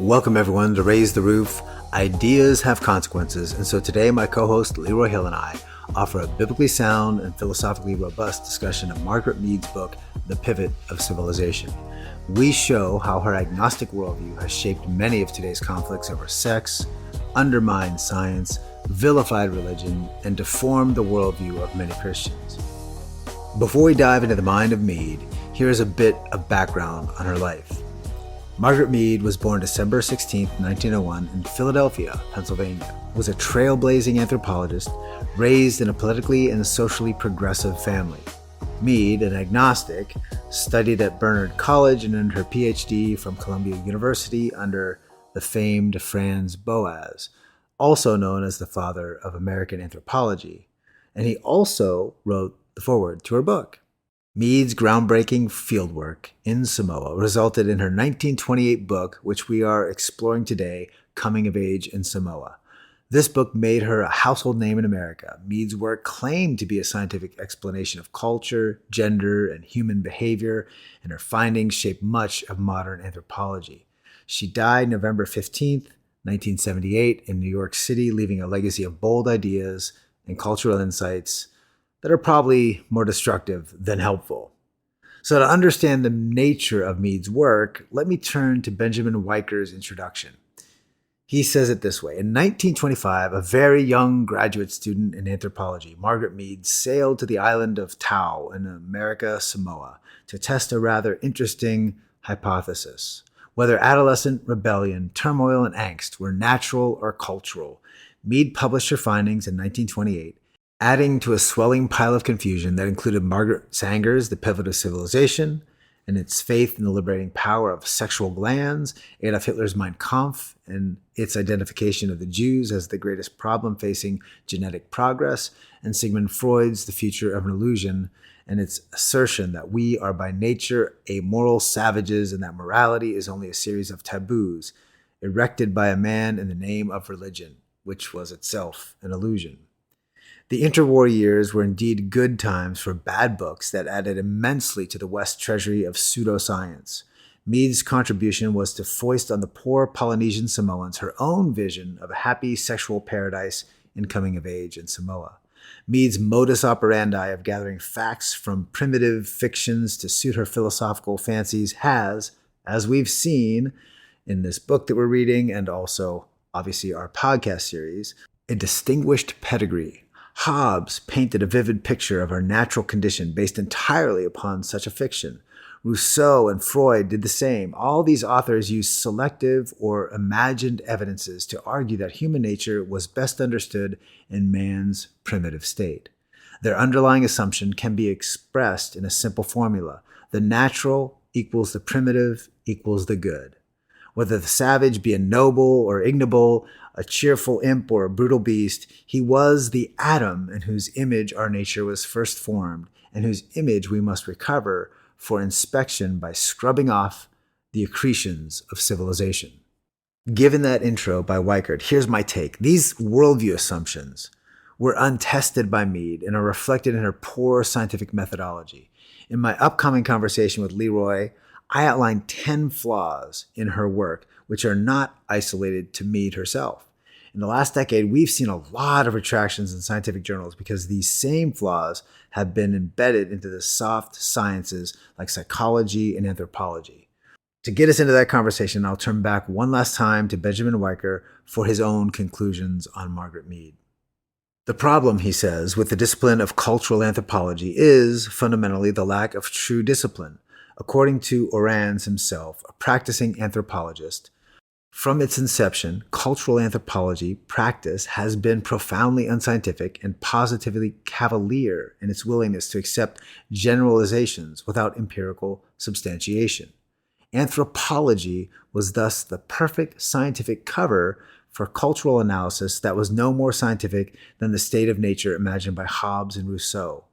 Welcome everyone to Raise the Roof. Ideas have consequences, and so today my co-host Leroy Hill and I offer a biblically sound and philosophically robust discussion of Margaret Mead's book, The Pivot of Civilization. We show how her agnostic worldview has shaped many of today's conflicts over sex, undermined science, vilified religion, and deformed the worldview of many Christians. Before we dive into the mind of Mead, here is a bit of background on her life. Margaret Mead was born December 16, 1901 in Philadelphia, Pennsylvania, was a trailblazing anthropologist raised in a politically and socially progressive family. Mead, an agnostic, studied at Barnard College and earned her PhD from Columbia University under the famed Franz Boas, also known as the father of American anthropology, and he also wrote the foreword to her book. Mead's groundbreaking fieldwork in Samoa resulted in her 1928 book, which we are exploring today, Coming of Age in Samoa. This book made her a household name in America. Mead's work claimed to be a scientific explanation of culture, gender, and human behavior, and her findings shaped much of modern anthropology. She died November 15th, 1978 in New York City, leaving a legacy of bold ideas and cultural insights that are probably more destructive than helpful. So to understand the nature of Mead's work, let me turn to Benjamin Weiker's introduction. He says it this way: in 1925, a very young graduate student in anthropology, Margaret Mead, sailed to the island of Tau in America, Samoa, to test a rather interesting hypothesis: whether adolescent rebellion, turmoil, and angst were natural or cultural. Mead published her findings in 1928, adding to a swelling pile of confusion that included Margaret Sanger's The Pivot of Civilization and its faith in the liberating power of sexual glands, Adolf Hitler's Mein Kampf and its identification of the Jews as the greatest problem facing genetic progress, and Sigmund Freud's The Future of an Illusion and its assertion that we are by nature amoral savages and that morality is only a series of taboos erected by a man in the name of religion, which was itself an illusion. The interwar years were indeed good times for bad books that added immensely to the West treasury of pseudoscience. Mead's contribution was to foist on the poor Polynesian Samoans her own vision of a happy sexual paradise in coming of age in Samoa. Mead's modus operandi of gathering facts from primitive fictions to suit her philosophical fancies has, as we've seen in this book that we're reading and also, obviously, our podcast series, a distinguished pedigree. Hobbes painted a vivid picture of our natural condition based entirely upon such a fiction. Rousseau and Freud did the same. All these authors used selective or imagined evidences to argue that human nature was best understood in man's primitive state. Their underlying assumption can be expressed in a simple formula: the natural equals the primitive equals the good. Whether the savage be a noble or ignoble, a cheerful imp or a brutal beast, he was the atom in whose image our nature was first formed, and whose image we must recover for inspection by scrubbing off the accretions of civilization. Given that intro by Weicker, here's my take. These worldview assumptions were untested by Mead and are reflected in her poor scientific methodology. In my upcoming conversation with Leroy, I outline 10 flaws in her work, which are not isolated to Mead herself. In the last decade, we've seen a lot of retractions in scientific journals because these same flaws have been embedded into the soft sciences like psychology and anthropology. To get us into that conversation, I'll turn back one last time to Benjamin Weicker for his own conclusions on Margaret Mead. The problem, he says, with the discipline of cultural anthropology is fundamentally the lack of true discipline. According to Orans himself, a practicing anthropologist, from its inception, cultural anthropology practice has been profoundly unscientific and positively cavalier in its willingness to accept generalizations without empirical substantiation. Anthropology was thus the perfect scientific cover for cultural analysis that was no more scientific than the state of nature imagined by Hobbes and Rousseau.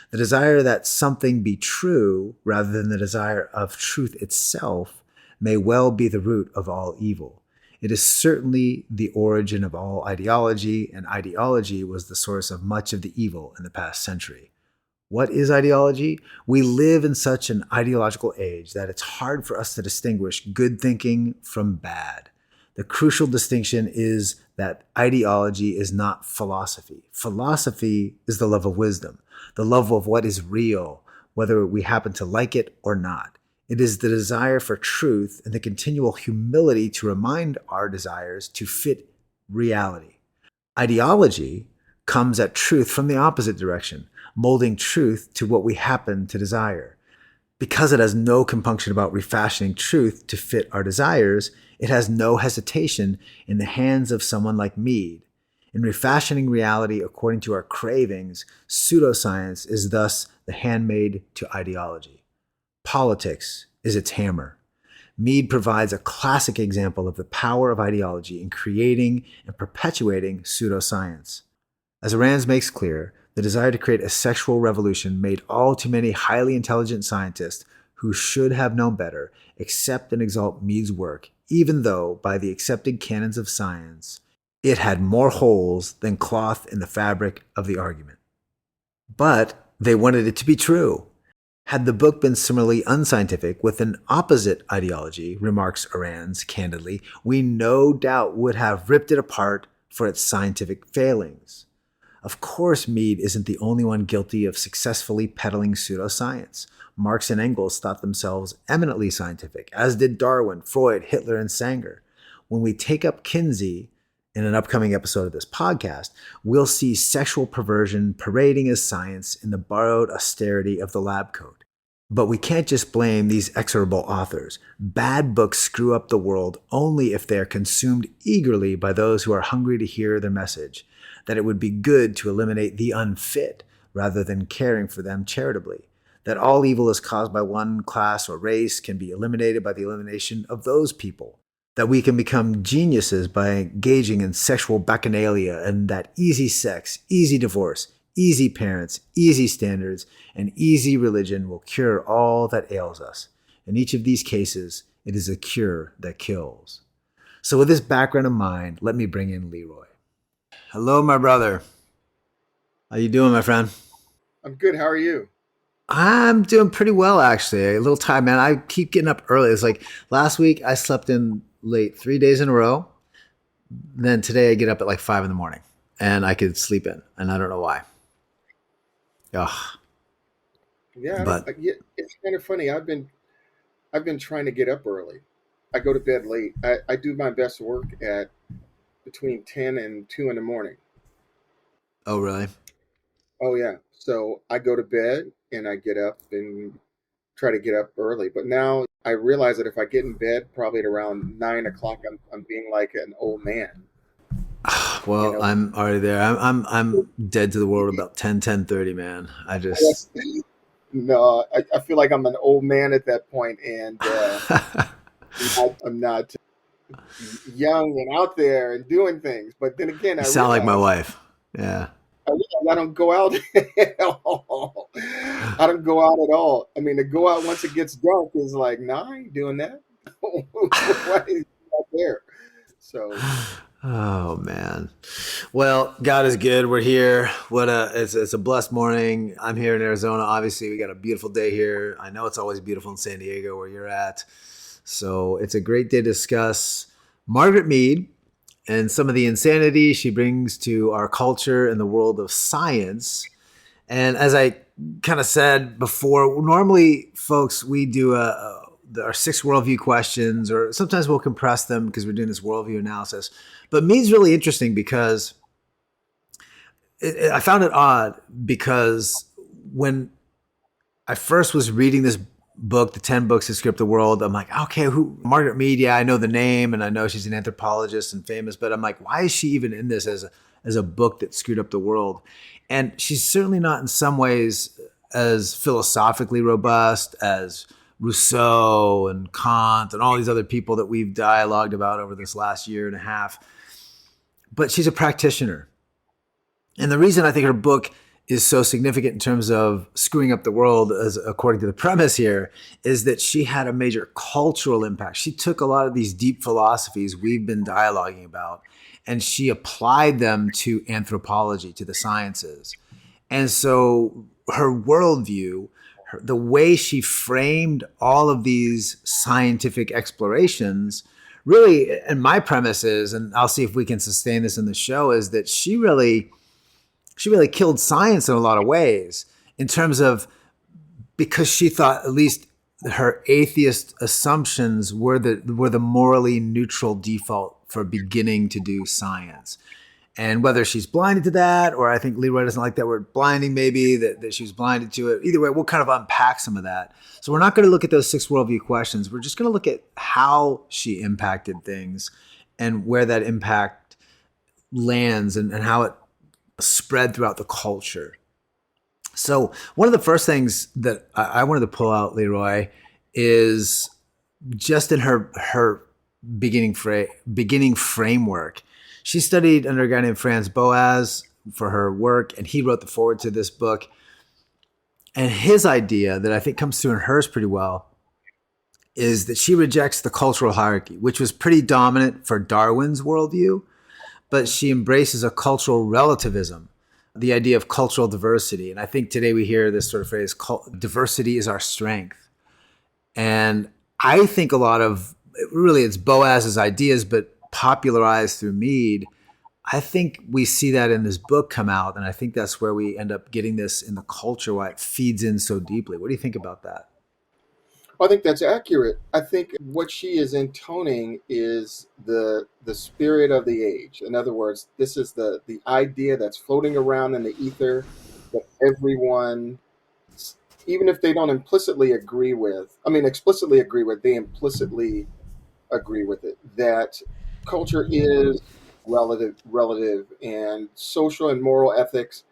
The desire that something be true rather than the desire of truth itself may well be the root of all evil. It is certainly the origin of all ideology, and ideology was the source of much of the evil in the past century. What is ideology? We live in such an ideological age that it's hard for us to distinguish good thinking from bad. The crucial distinction is that ideology is not philosophy. Philosophy is the love of wisdom, the love of what is real, whether we happen to like it or not. It is the desire for truth and the continual humility to remind our desires to fit reality. Ideology comes at truth from the opposite direction, molding truth to what we happen to desire. Because it has no compunction about refashioning truth to fit our desires, it has no hesitation in the hands of someone like Mead. In refashioning reality according to our cravings, pseudoscience is thus the handmaid to ideology. Politics is its hammer. Mead provides a classic example of the power of ideology in creating and perpetuating pseudoscience. As Arands makes clear, the desire to create a sexual revolution made all too many highly intelligent scientists who should have known better accept and exalt Mead's work, even though, by the accepted canons of science, it had more holes than cloth in the fabric of the argument. But they wanted it to be true. Had the book been similarly unscientific with an opposite ideology, remarks Arands candidly, we no doubt would have ripped it apart for its scientific failings. Of course, Mead isn't the only one guilty of successfully peddling pseudoscience. Marx and Engels thought themselves eminently scientific, as did Darwin, Freud, Hitler, and Sanger. When we take up Kinsey in an upcoming episode of this podcast, we'll see sexual perversion parading as science in the borrowed austerity of the lab coat. But we can't just blame these execrable authors. Bad books screw up the world only if they are consumed eagerly by those who are hungry to hear their message. That it would be good to eliminate the unfit rather than caring for them charitably. That all evil is caused by one class or race can be eliminated by the elimination of those people. That we can become geniuses by engaging in sexual bacchanalia, and that easy sex, easy divorce, easy parents, easy standards, and easy religion will cure all that ails us. In each of these cases, it is a cure that kills. So with this background in mind, let me bring in Leroy. Hello, my brother. How you doing, my friend? I'm good. How are you? I'm doing pretty well, actually. A little tired, man. I keep getting up early. It's like last week I slept in late 3 days in a row. Then today I get up at like 5 in the morning and I could sleep in, and I don't know why. Ugh. Yeah, But yeah, it's kind of funny. I've been trying to get up early. I go to bed late. I do my best work at between 10 and 2 in the morning. oh, really? Oh yeah. So I go to bed and I get up and try to get up early. But now I realize that if I get in bed probably at around 9 o'clock, I'm being like an old man. You Well, know, I'm already there. I'm dead to the world about 10:30, man. I just That's- no, I feel like I'm an old man at that point, and I'm not young and out there and doing things. But then again, you sound like my wife. Yeah. I realize I don't go out at all. I don't go out at all. I mean, to go out once it gets dark is like, nah, I ain't doing that. Why is he out there? So, Oh man. Well, God is good. We're here. It's a blessed morning. I'm here in Arizona. Obviously, we got a beautiful day here. I know it's always beautiful in San Diego where you're at. So it's a great day to discuss Margaret Mead and some of the insanity she brings to our culture and the world of science. And as I kind of said before, normally, folks, we do our 6 worldview questions, or sometimes we'll compress them because we're doing this worldview analysis. But Mead's really interesting because I found it odd because when I first was reading this book, the 10 books that script the world, I'm like, okay, who Margaret Mead? Yeah, I know the name and I know she's an anthropologist and famous, but I'm like, why is she even in this as a book that screwed up the world? And she's certainly not in some ways as philosophically robust as Rousseau and Kant and all these other people that we've dialogued about over this last year and a half. But she's a practitioner. And the reason I think her book is so significant in terms of screwing up the world, as according to the premise here, is that she had a major cultural impact. She took a lot of these deep philosophies we've been dialoguing about, and she applied them to anthropology, to the sciences. And so her worldview, the way she framed all of these scientific explorations really, and my premise is, and I'll see if we can sustain this in the show, is that she really killed science in a lot of ways in terms of, because she thought at least her atheist assumptions were the morally neutral default for beginning to do science. And whether she's blinded to that, or I think Leroy doesn't like that word blinding, maybe that she was blinded to it. Either way, we'll kind of unpack some of that. So we're not going to look at those 6 worldview questions. We're just going to look at how she impacted things and where that impact lands, and how it spread throughout the culture. So one of the first things that I wanted to pull out, Leroy, is just in her beginning framework. She studied under a guy named Franz Boas for her work, and he wrote the foreword to this book. And his idea that I think comes through in hers pretty well is that she rejects the cultural hierarchy, which was pretty dominant for Darwin's worldview, but she embraces a cultural relativism, the idea of cultural diversity. And I think today we hear this sort of phrase, diversity is our strength. And I think a lot of, really it's Boas's ideas, but popularized through Mead. I think we see that in this book come out, and I think that's where we end up getting this in the culture, why it feeds in so deeply. What do you think about that? I think that's accurate. I think what she is intoning is the spirit of the age. In other words, this is the idea that's floating around in the ether that everyone, even if they don't implicitly agree with, I mean explicitly agree with, they implicitly agree with it. That culture is relative, and social and moral ethics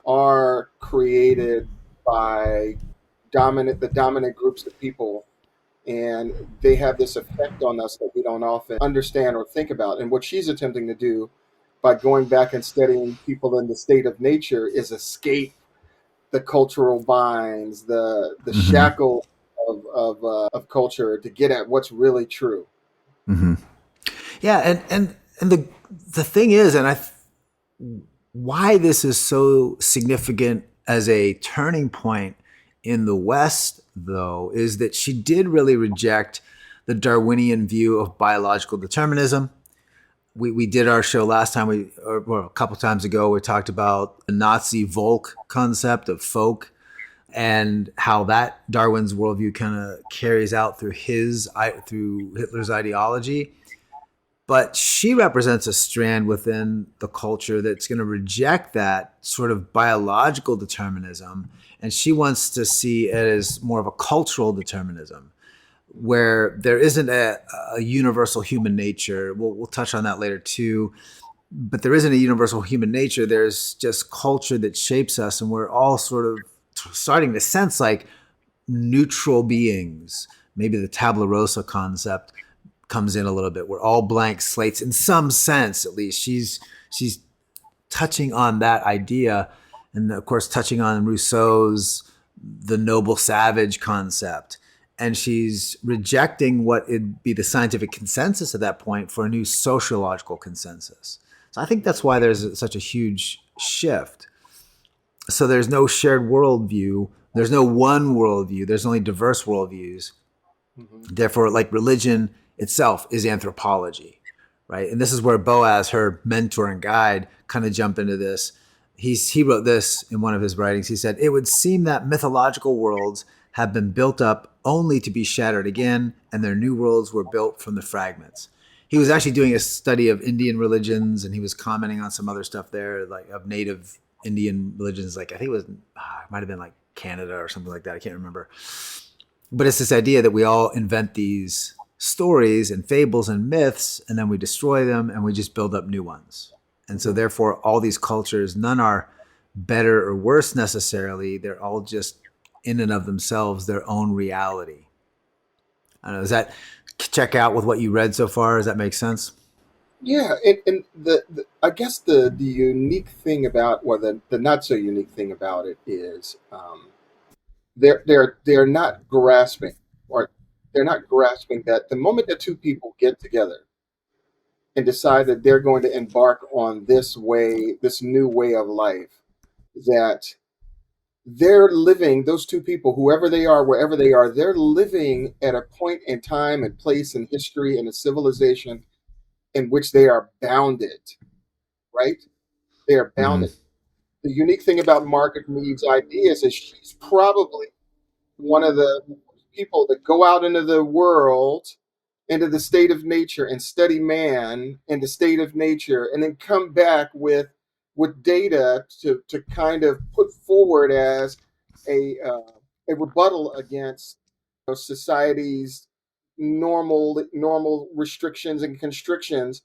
are created by the dominant groups of people, and they have this effect on us that we don't often understand or think about. And what she's attempting to do by going back and studying people in the state of nature is escape the cultural binds, the Mm-hmm. shackle of culture, to get at what's really true. Mm-hmm. Yeah, and the thing is, and why this is so significant as a turning point in the West, though, is that she did really reject the Darwinian view of biological determinism. We did our show last time, or a couple times ago, we talked about the Nazi Volk concept of folk, and how that Darwin's worldview kind of carries out through Hitler's ideology. But she represents a strand within the culture that's going to reject that sort of biological determinism. And she wants to see it as more of a cultural determinism, where there isn't a universal human nature. We'll touch on that later too. But there isn't a universal human nature. There's just culture that shapes us. And we're all sort of starting to sense like neutral beings. Maybe the tabula rasa concept comes in a little bit. We're all blank slates in some sense, at least. She's touching on that idea, and of course touching on Rousseau's the noble savage concept. And she's rejecting what would be the scientific consensus at that point for a new sociological consensus. So I think that's why there's such a huge shift. So there's no shared worldview. There's no one worldview. There's only diverse worldviews. Mm-hmm. Therefore, like religion itself is anthropology, right? And this is where Boas, her mentor and guide, kind of jump into this. He wrote this in one of his writings. He said, "It would seem that mythological worlds have been built up only to be shattered again, and their new worlds were built from the fragments." He was actually doing a study of Indian religions, and he was commenting on some other stuff there, like of native Indian religions. Like I think it might have been like Canada or something like that. I can't remember. But it's this idea that we all invent these stories and fables and myths, and then we destroy them and we just build up new ones. And so, Mm-hmm. therefore, all these cultures, none are better or worse necessarily. They're all just in and of themselves their own reality. I don't know. Does that check out with what you read so far? Does that make sense? Yeah, and the I guess the unique thing about, or the not so unique thing about it is, they're not grasping, or they're not grasping that the moment that two people get together and decide that they're going to embark on this new way of life, that they're living, those two people, whoever they are, wherever they are, they're living at a point in time and place in history and a civilization in which they are bounded, right? They are Hmm. bounded. The unique thing about Margaret Mead's ideas is she's probably one of the people that go out into the world, into the state of nature, and study man in the state of nature, and then come back with data to kind of put forward as a rebuttal against society's normal restrictions and constrictions.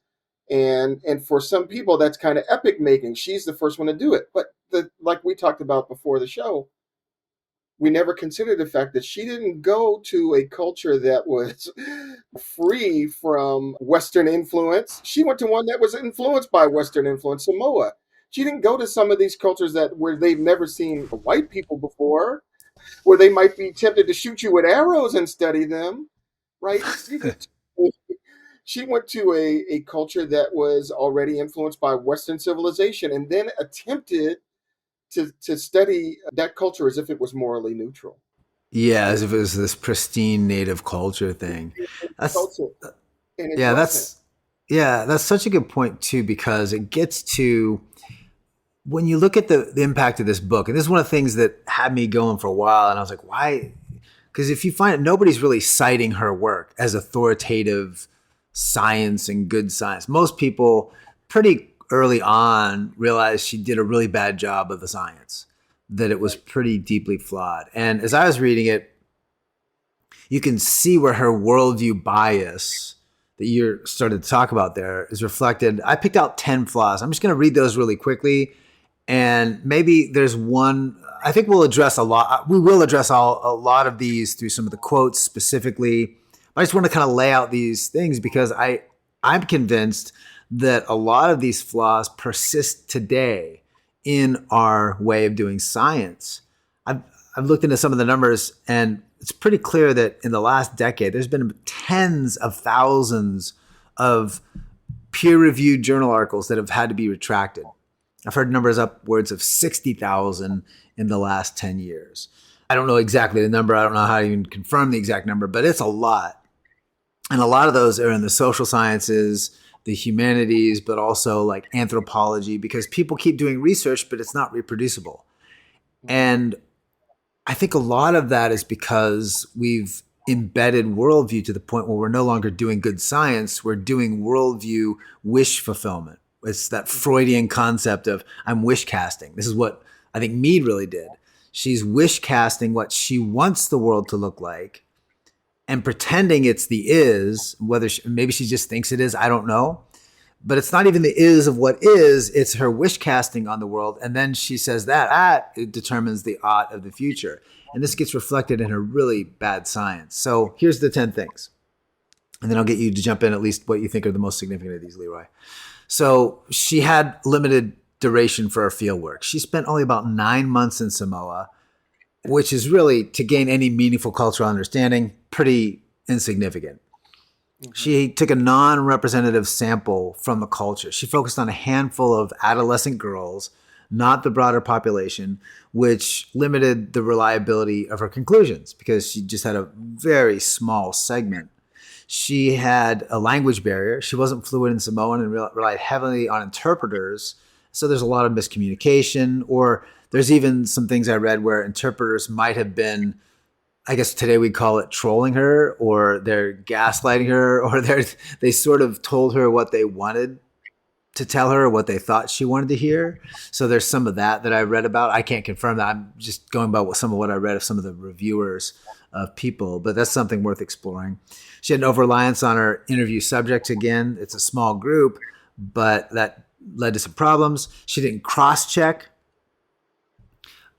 And for some people that's kind of epic making. She's the first one to do it, but like we talked about before the show, we never considered the fact that she didn't go to a culture that was free from Western influence. She went to one that was influenced by Western influence, Samoa. She didn't go to some of these cultures that where they've never seen white people before, where they might be tempted to shoot you with arrows and study them, right? She went to a culture that was already influenced by Western civilization and then attempted to study that culture as if it was morally neutral. Yeah, You as if it was this pristine native culture thing. know, That's culture, and it yeah, wasn't. that's yeah, that's such a good point too, because it gets to when you look at the impact of this book, and this is one of the things that had me going for a while, and I was like, why? Because if you find it, nobody's really citing her work as authoritative science and good science. Most people pretty early on realized she did a really bad job of the science, that it was Right. pretty deeply flawed. And as I was reading it, you can see where her worldview bias that you started to talk about there is reflected. I picked out 10 flaws. I'm just going to read those really quickly. And maybe there's one, I think we'll address a lot. We will address a lot of these through some of the quotes specifically. But I just want to kind of lay out these things because I'm convinced that a lot of these flaws persist today in our way of doing science. I've, I've looked into some of the numbers, and it's pretty clear that in the last decade, there's been tens of thousands of peer-reviewed journal articles that have had to be retracted. I've heard numbers upwards of 60,000 in the last 10 years. I don't know exactly the number. I don't know how to even confirm the exact number, but it's a lot. And a lot of those are in the social sciences, the humanities, but also like anthropology, because people keep doing research, but it's not reproducible. Mhm. And I think a lot of that is because we've embedded worldview to the point where we're no longer doing good science. We're doing worldview wish fulfillment. It's that Freudian concept of I'm wish casting. This is what I think Mead really did. She's wish casting what she wants the world to look like and pretending it's the is, whether maybe she just thinks it is, I don't know. But it's not even the is of what is, it's her wish casting on the world. And then she says that it determines the ought of the future. And this gets reflected in her really bad science. So here's the 10 things. And then I'll get you to jump in at least what you think are the most significant of these, Leroy. So she had limited duration for her field work. She spent only about 9 months in Samoa, which is really, to gain any meaningful cultural understanding, pretty insignificant. Mhm. She took a non representative sample from the culture. She focused on a handful of adolescent girls, not the broader population, which limited the reliability of her conclusions because she just had a very small segment. She had a language barrier. She wasn't fluent in Samoan and relied heavily on interpreters. So there's a lot of miscommunication, or there's even some things I read where interpreters might have been, I guess today we'd call it trolling her, or they're gaslighting her, or they sort of told her what they wanted to tell her, what they thought she wanted to hear. So there's some of that I read about. I can't confirm that. I'm just going by some of what I read of some of the reviewers of people, but that's something worth exploring. She had an over reliance on her interview subjects. Again, it's a small group, but that led to some problems. She didn't cross check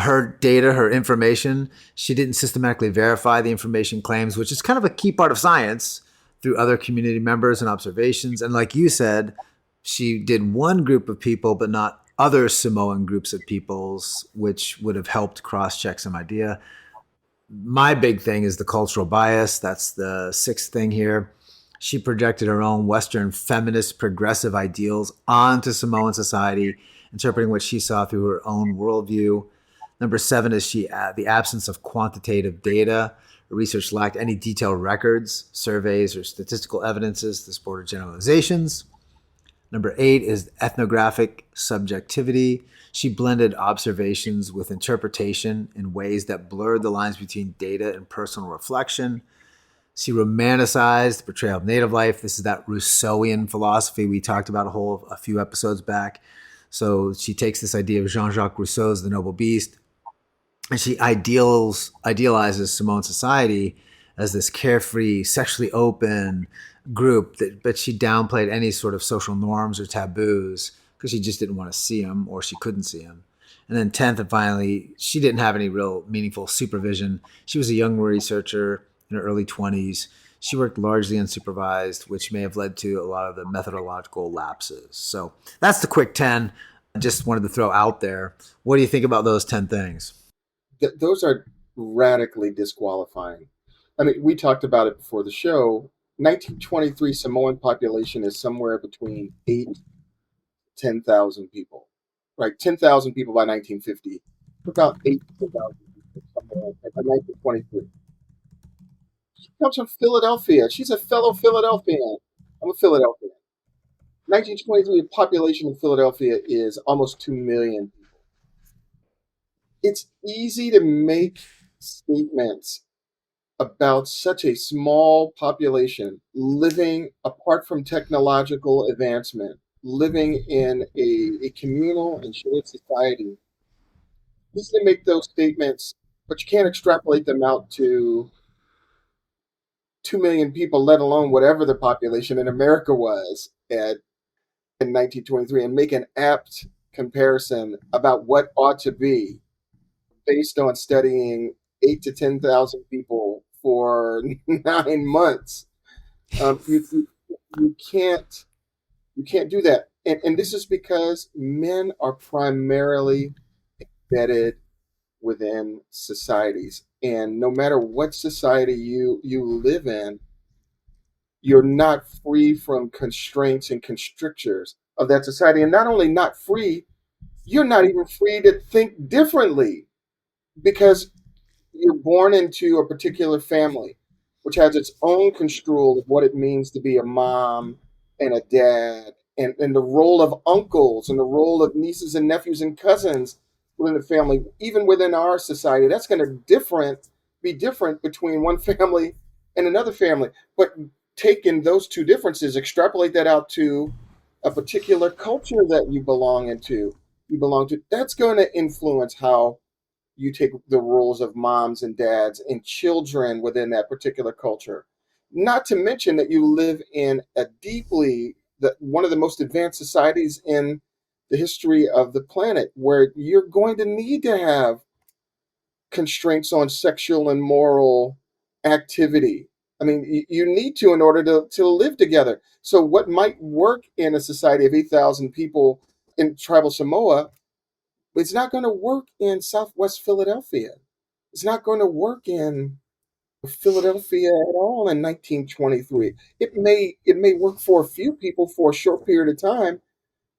her data, her information. She didn't systematically verify the information claims, which is kind of a key part of science, through other community members and observations. And like you said, she did one group of people, but not other Samoan groups of peoples, which would have helped cross check some idea. My big thing is the cultural bias. That's the sixth thing here. She projected her own Western feminist progressive ideals onto Samoan society, interpreting what she saw through her own worldview. Number 7 is the absence of quantitative data. Research lacked any detailed records, surveys, or statistical evidences to support her generalizations. Number 8 is ethnographic subjectivity. She blended observations with interpretation in ways that blurred the lines between data and personal reflection. She romanticized the portrayal of native life. This is that Rousseauian philosophy we talked about a few episodes back. So she takes this idea of Jean-Jacques Rousseau's The Noble Beast, and she idealizes Samoan society as this carefree, sexually open group, but she downplayed any sort of social norms or taboos because she just didn't want to see them, or she couldn't see them. And then 10th and finally, she didn't have any real meaningful supervision. She was a young researcher in her early 20s. She worked largely unsupervised, which may have led to a lot of the methodological lapses. So that's the quick 10. I just wanted to throw out there. What do you think about those 10 things? Those are radically disqualifying. I mean, we talked about it before the show. 1923 Samoan population is somewhere between 8 to 10,000 people, right? 10,000 people by 1950. About 8 to 10,000 people somewhere like that by 1923. She comes from Philadelphia. She's a fellow Philadelphian. I'm a Philadelphian. 1923, the population in Philadelphia is almost 2 million. It's easy to make statements about such a small population living apart from technological advancement, living in a communal and shared society. It's easy to make those statements, but you can't extrapolate them out to 2 million people, let alone whatever the population in America was in 1923, and make an apt comparison about what ought to be based on studying 8 to 10,000 people for 9 months. You can't do that, and this is because men are primarily embedded within societies, and no matter what society you live in, you're not free from constraints and constrictures of that society, and not only not free, you're not even free to think differently because you're born into a particular family, which has its own construal of what it means to be a mom and a dad, and the role of uncles and the role of nieces and nephews and cousins within the family, even within our society. That's going to be different between one family and another family. But taking those two differences, extrapolate that out to a particular culture that you belong to, that's going to influence how you take the roles of moms and dads and children within that particular culture. Not to mention that you live in one of the most advanced societies in the history of the planet, where you're going to need to have constraints on sexual and moral activity. I mean, you need to in order to live together. So, what might work in a society of 8,000 people in tribal Samoa, it's not going to work in Southwest Philadelphia. It's not going to work in Philadelphia at all in 1923. It may work for a few people for a short period of time,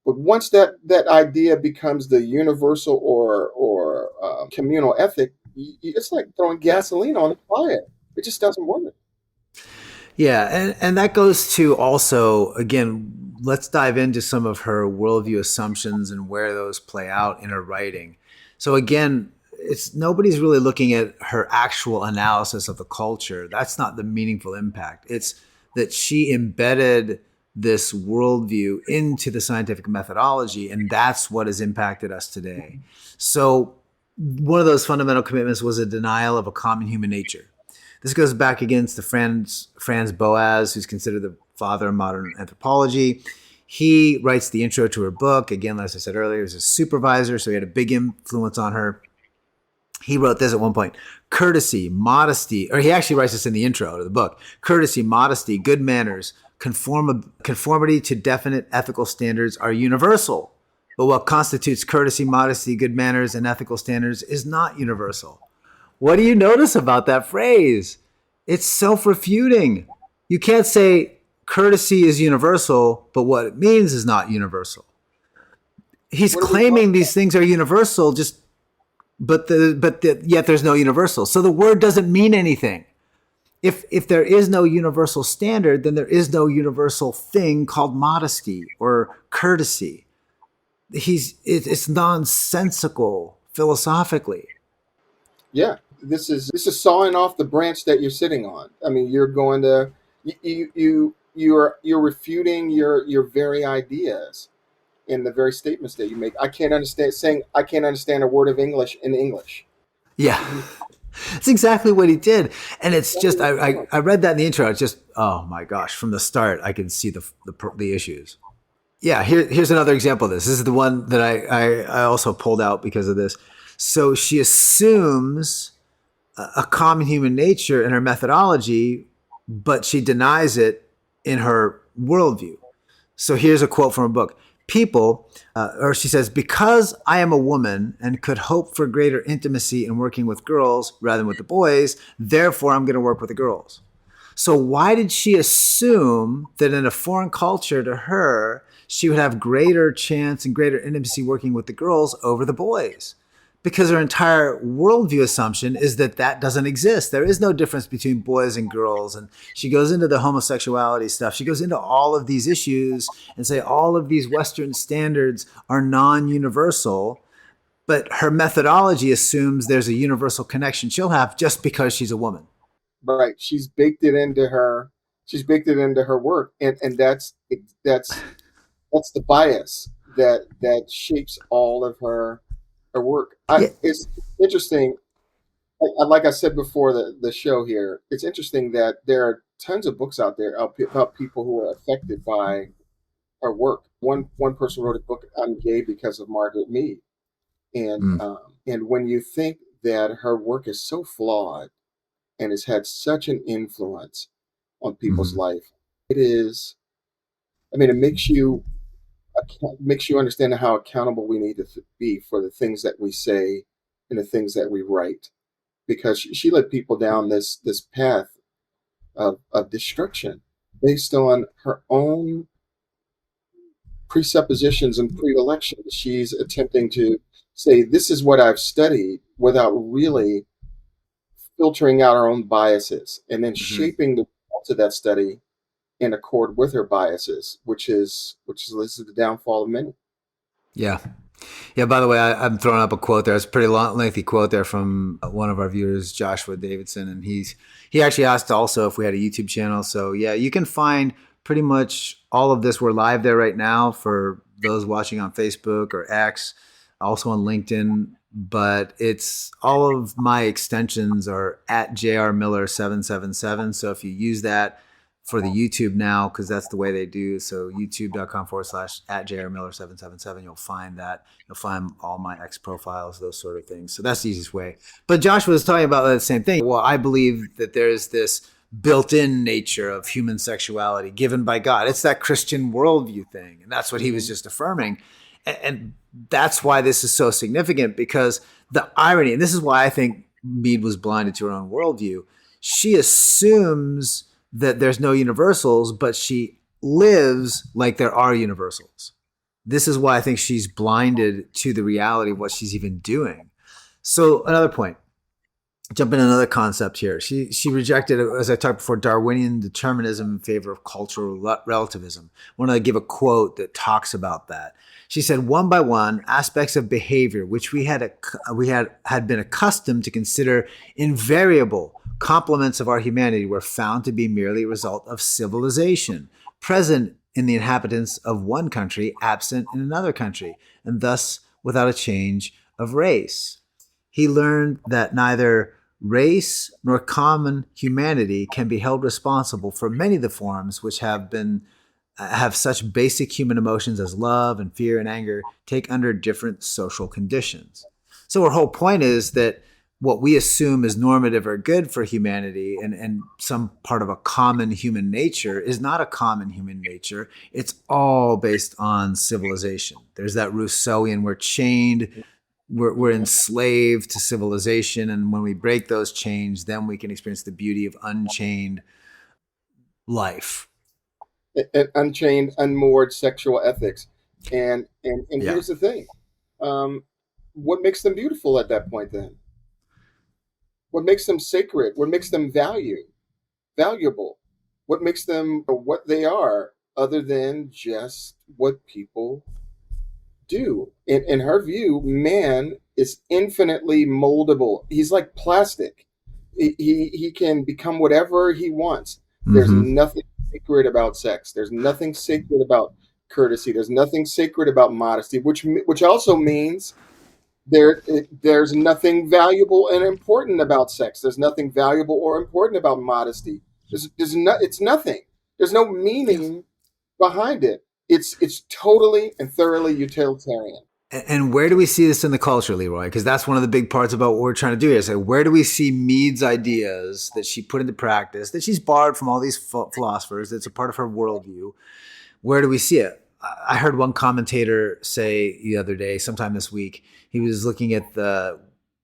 but once that idea becomes the universal or communal ethic, it's like throwing gasoline on a fire. It just doesn't work. Yeah, and that goes to also, again, let's dive into some of her worldview assumptions and where those play out in her writing. So again, it's nobody's really looking at her actual analysis of the culture. That's not the meaningful impact. It's that she embedded this worldview into the scientific methodology, and that's what has impacted us today. So one of those fundamental commitments was a denial of a common human nature. This goes back against the Franz Boas, who's considered the father of modern anthropology. He writes the intro to her book. Again, as I said earlier, he was a supervisor, so he had a big influence on her. He wrote this at one point: courtesy, modesty, or he actually writes this in the intro to the book: courtesy, modesty, good manners, conformity to definite ethical standards are universal. But what constitutes courtesy, modesty, good manners, and ethical standards is not universal. What do you notice about that phrase? It's self-refuting. You can't say courtesy is universal, but what it means is not universal. He's claiming these things are universal, just yet there's no universal. So the word doesn't mean anything. If there is no universal standard, then there is no universal thing called modesty or courtesy. It's nonsensical philosophically. Yeah, this is sawing off the branch that you're sitting on. I mean, you're going to you're refuting your very ideas in the very statements that you make. I can't understand saying I can't understand a word of English in English. Yeah. You That's exactly what he did. And it's just, can't understand. I read that in the intro. It's just, oh my gosh, from the start, I can see the issues. Yeah, here's another example of this. This is the one that I also pulled out because of this. So she assumes a common human nature in her methodology, but she denies it in her worldview. So here's a quote from a book. People, or she says, because I am a woman and could hope for greater intimacy in working with girls rather than with the boys, therefore I'm going to work with the girls. So why did she assume that in a foreign culture to her, she would have greater chance and greater intimacy working with the girls over the boys? Because her entire worldview assumption is that that doesn't exist. There is no difference between boys and girls. And she goes into the homosexuality stuff. She goes into all of these issues and say all of these Western standards are non-universal. But her methodology assumes there's a universal connection she'll have just because she's a woman. Right. She's baked it into her. She's baked it into her work, and that's the bias that shapes all of her work. Yeah. It's interesting. Like I said before the show here, it's interesting that there are tons of books out there about people who are affected by her work. One person wrote a book, "I'm Gay Because of Margaret Mead," Mm. and when you think that her work is so flawed and has had such an influence on people's Mm-hmm. life, it is. I mean, it makes you understand how accountable we need to be for the things that we say and the things that we write, because she led people down this path of destruction based on her own presuppositions and predilections. She's attempting to say, this is what I've studied, without really filtering out her own biases and then Mm-hmm. shaping the results of that study in accord with her biases, which is leads to the downfall of many. Yeah. Yeah, by the way, I'm throwing up a quote there. It's a pretty long, lengthy quote there from one of our viewers, Joshua Davidson, and he actually asked also if we had a YouTube channel. So yeah, you can find pretty much all of this. We're live there right now for those watching on Facebook or X, also on LinkedIn. But it's all of my extensions are at jrmiller777. So if you use that for the YouTube now, because that's the way they do. So youtube.com/@ at jrmiller777, you'll find that. You'll find all my X profiles, those sort of things. So that's the easiest way. But Josh was talking about the same thing. Well, I believe that there's this built-in nature of human sexuality given by God. It's that Christian worldview thing. And that's what he was Mm-hmm. just affirming. And that's why this is so significant, because the irony, and this is why I think Mead was blinded to her own worldview, she assumes that there's no universals, but she lives like there are universals. This is why I think she's blinded to the reality of what she's even doing. So another point, jump in another concept here. She rejected, as I talked before, Darwinian determinism in favor of cultural relativism. I want to give a quote that talks about that. She said, "One by one, aspects of behavior which we had been accustomed to consider invariable complements of our humanity were found to be merely a result of civilization, present in the inhabitants of one country, absent in another country, and thus without a change of race." He learned that neither race nor common humanity can be held responsible for many of the forms which have such basic human emotions as love and fear and anger take under different social conditions. So her whole point is that what we assume is normative or good for humanity and some part of a common human nature is not a common human nature. It's all based on civilization. There's that Rousseauian, we're chained, we're enslaved to civilization, and when we break those chains, then we can experience the beauty of unchained life. Unchained, unmoored sexual ethics, and Yeah. here's the thing. Um, what makes them beautiful at that point then? What makes them sacred? What makes them valuable? What makes them what they are other than just what people do? In her view, man is infinitely moldable. He's like plastic. He can become whatever he wants. There's Mm-hmm. nothing sacred about sex. There's nothing sacred about courtesy. There's nothing sacred about modesty, which also means there's nothing valuable and important about sex. There's nothing valuable or important about modesty. It's nothing. There's no Yeah. meaning behind it. It's totally and thoroughly utilitarian. And where do we see this in the culture, Leroy? Because that's one of the big parts about what we're trying to do here. So where do we see Mead's ideas that she put into practice, that she's borrowed from all these philosophers, that's a part of her worldview? Where do we see it? I heard one commentator say the other day, sometime this week, he was looking at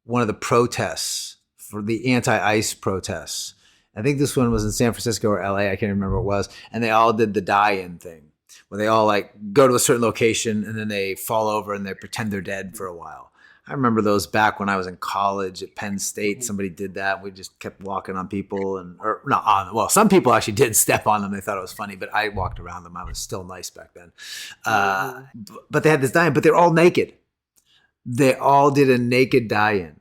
one of the protests for the anti-ICE protests. I think this one was in San Francisco or LA. I can't remember what it was. And they all did the die-in thing, where they all like go to a certain location and then they fall over and they pretend they're dead for a while. I remember those back when I was in college at Penn State. Somebody did that. We just kept walking on people or not on. Well, some people actually did step on them. They thought it was funny, but I walked around them. I was still nice back then. But they had this die-in, but they're all naked. They all did a naked die-in.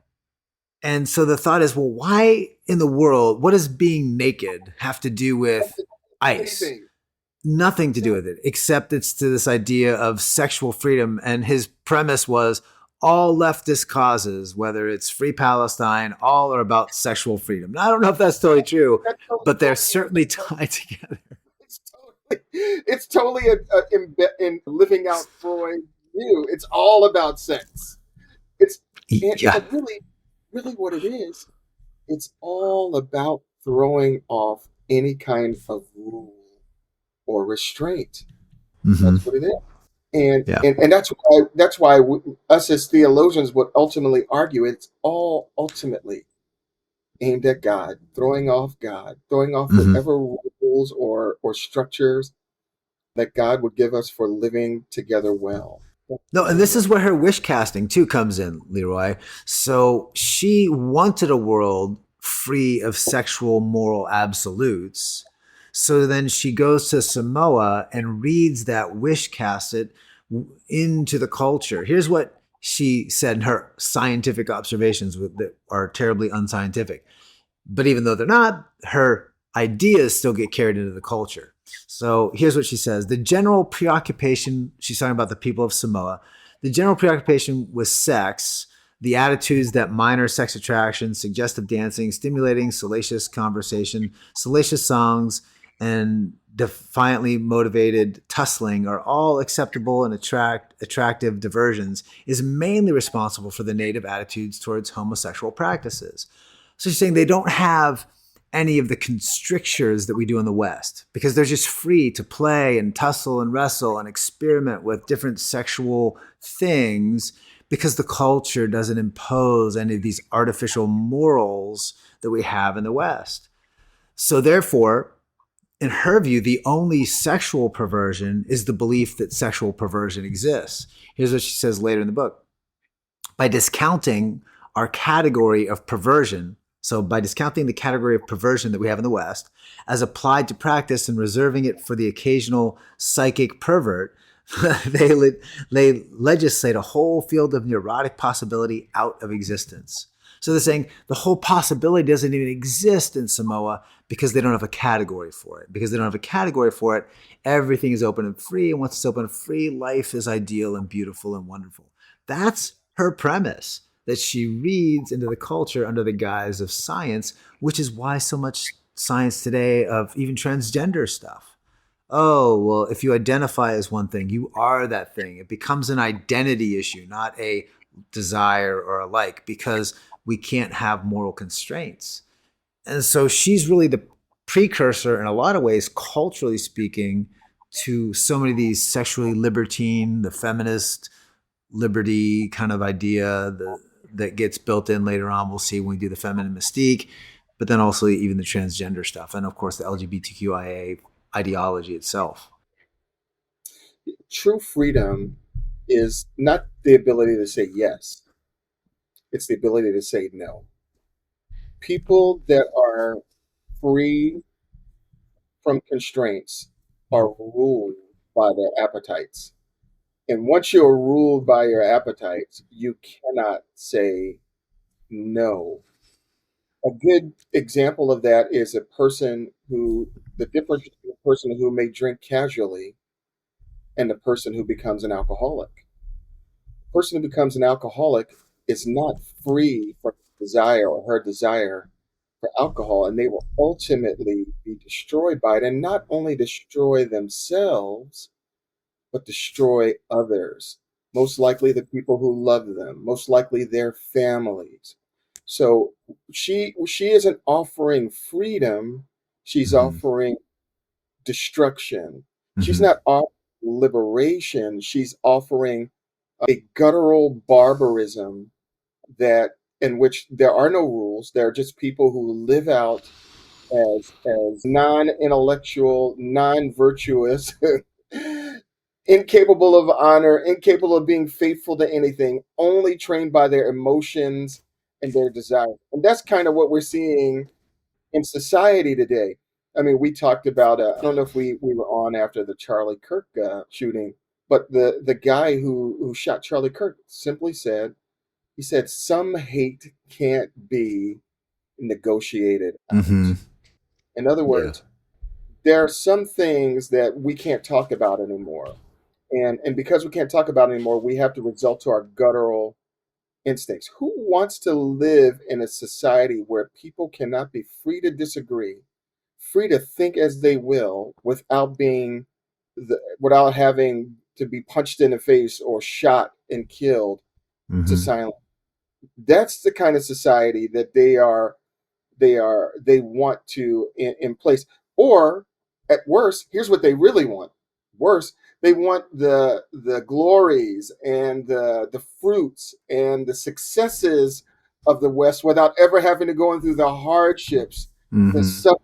And so the thought is, well, why in the world, what does being naked have to do with ICE? Anything. Nothing to do with it, except it's to this idea of sexual freedom. And his premise was all leftist causes, whether it's Free Palestine, all are about sexual freedom. Now, I don't know if that's totally true, That's totally but they're funny. certainly tied together. It's totally in living out Freud's view. It's all about sex. It's Yeah. but really what it is. It's all about throwing off any kind of rule or restraint. Mm-hmm. That's what it is. And Yeah. and, and that's why us as theologians would ultimately argue it's all ultimately aimed at God, throwing off Mm-hmm. whatever rules or structures that God would give us for living together well. No, and this is where her wish casting too comes in, Leroy. So she wanted a world free of sexual moral absolutes. So then she goes to Samoa and reads that wish casted into the culture. Here's what she said in her scientific observations that are terribly unscientific. But even though they're not, her ideas still get carried into the culture. So here's what she says. The general preoccupation, she's talking about the people of Samoa, the general preoccupation with sex, the attitudes that minor sex attraction, suggestive dancing, stimulating, salacious conversation, salacious songs, and defiantly motivated tussling are all acceptable and attractive diversions, is mainly responsible for the native attitudes towards homosexual practices. So she's saying they don't have any of the constrictures that we do in the West because they're just free to play and tussle and wrestle and experiment with different sexual things because the culture doesn't impose any of these artificial morals that we have in the West. So therefore, in her view, the only sexual perversion is the belief that sexual perversion exists. Here's what she says later in the book. By discounting our category of perversion, so by discounting the category of perversion that we have in the West, as applied to practice and reserving it for the occasional psychic pervert, they legislate a whole field of neurotic possibility out of existence. So they're saying the whole possibility doesn't even exist in Samoa because they don't have a category for it. Because they don't have a category for it, everything is open and free. And once it's open and free, life is ideal and beautiful and wonderful. That's her premise that she reads into the culture under the guise of science, which is why so much science today of even transgender stuff. Oh, well, if you identify as one thing, you are that thing. It becomes an identity issue, not a desire or a like, because we can't have moral constraints. And so she's really the precursor in a lot of ways, culturally speaking, to so many of these sexually libertine, the feminist liberty kind of idea that gets built in later on. We'll see when we do the feminine mystique, but then also even the transgender stuff. And of course, the LGBTQIA ideology itself. True freedom is not the ability to say yes. It's the ability to say no. People that are free from constraints are ruled by their appetites. And once you're ruled by your appetites, you cannot say no. A good example of that is a person who, the difference between a person who may drink casually and the person who becomes an alcoholic. The person who becomes an alcoholic is not free from desire or her desire for alcohol, and they will ultimately be destroyed by it, and not only destroy themselves, but destroy others. Most likely the people who love them, most likely their families. So she isn't offering freedom, she's Mm-hmm. offering destruction. She's Mm-hmm. not offering liberation, she's offering a guttural barbarism that in which there are no rules. There are just people who live out as non-intellectual, non-virtuous, incapable of honor, incapable of being faithful to anything, only trained by their emotions and their desires. And that's kind of what we're seeing in society today. I mean, we talked about, I don't know if we were on after the Charlie Kirk shooting, but the guy who shot Charlie Kirk simply said, he said, some hate can't be negotiated Mm-hmm. out. In other Yeah. words, there are some things that we can't talk about anymore. And because we can't talk about it anymore, we have to resort to our guttural instincts. Who wants to live in a society where people cannot be free to disagree, free to think as they will, without being without having to be punched in the face or shot and killed to Mm-hmm. silence? That's the kind of society that they want to in place. Or at worst, here's what they really want. Worse, they want the glories and the fruits and the successes of the West without ever having to go through the hardships, the Mm-hmm. suffering,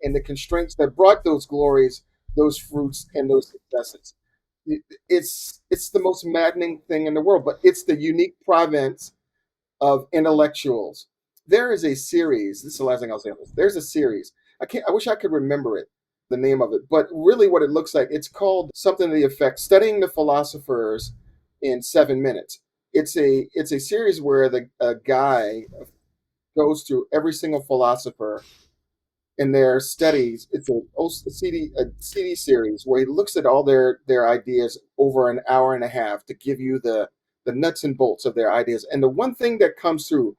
and the constraints that brought those glories, those fruits, and those successes. It's the most maddening thing in the world, but it's the unique province of intellectuals. There is a series. This is the last thing I'll say on this. There's a series. I can't. I wish I could remember it, the name of it. But really, what it looks like, it's called something to the effect "Studying the Philosophers in 7 Minutes." It's a series where the a guy goes through every single philosopher in their studies. It's a CD series where he looks at all their ideas over an hour and a half to give you the nuts and bolts of their ideas. And the one thing that comes through